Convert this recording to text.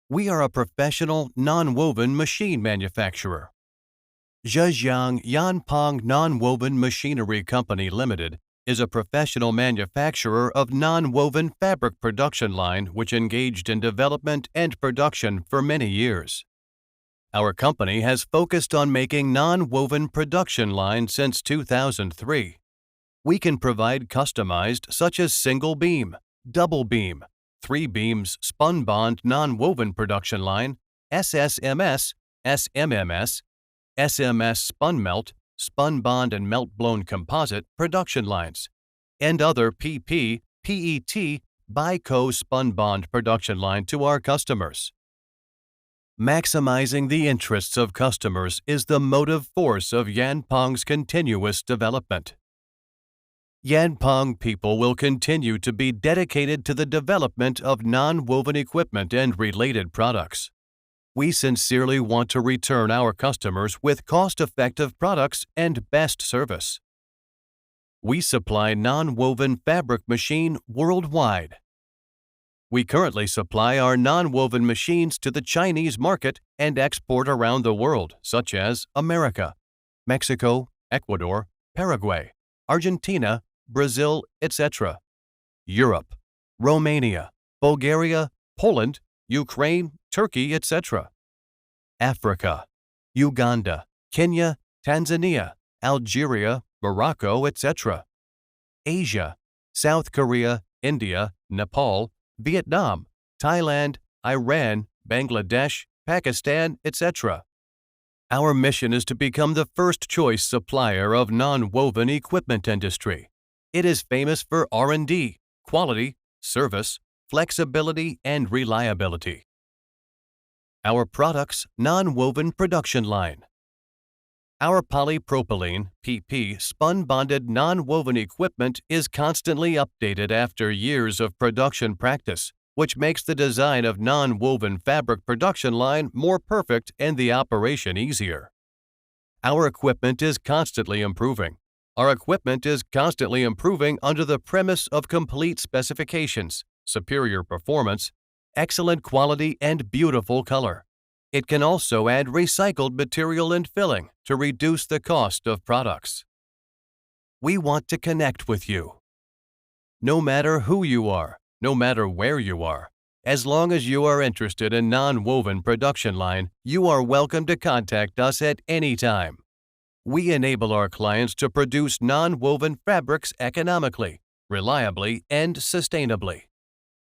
We are a professional non-woven machine manufacturer. Zhejiang Yanpeng Non-Woven Machinery Company Ltd. is a professional manufacturer of non-woven fabric production line which engaged in development and production for many years. Our company has focused on making non-woven production line since 2003. We can provide customized such as single beam, double beam, 3 beams spunbond non-woven production line, SSMS, SMMS, SMS spunmelt, spunbond and meltblown composite production lines, and other PP, PET, BiCo spunbond production line to our customers. Maximizing the interests of customers is the motive force of Yanpeng's continuous development. Yanpeng people will continue to be dedicated to the development of non-woven equipment and related products. We sincerely want to return our customers with cost-effective products and best service. We supply non-woven fabric machine worldwide. We currently supply our non-woven machines to the Chinese market and export around the world, such as America, Mexico, Ecuador, Paraguay, Argentina, Brazil, etc., Europe, Romania, Bulgaria, Poland, Ukraine, Turkey, etc., Africa, Uganda, Kenya, Tanzania, Algeria, Morocco, etc., Asia, South Korea, India, Nepal, Vietnam, Thailand, Iran, Bangladesh, Pakistan, etc. Our mission is to become the first choice supplier of non-woven equipment industry. It is famous for R&D, quality, service, flexibility, and reliability. Our products non-woven production line. Our polypropylene PP spun-bonded non-woven equipment is constantly updated after years of production practice, which makes the design of non-woven fabric production line more perfect and the operation easier. Our equipment is constantly improving. Our equipment is constantly improving under the premise of complete specifications, superior performance, excellent quality, and beautiful color. It can also add recycled material and filling to reduce the cost of products. We want to connect with you. No matter who you are, no matter where you are, as long as you are interested in non-woven production line, you are welcome to contact us at any time. We enable our clients to produce non-woven fabrics economically, reliably, and sustainably.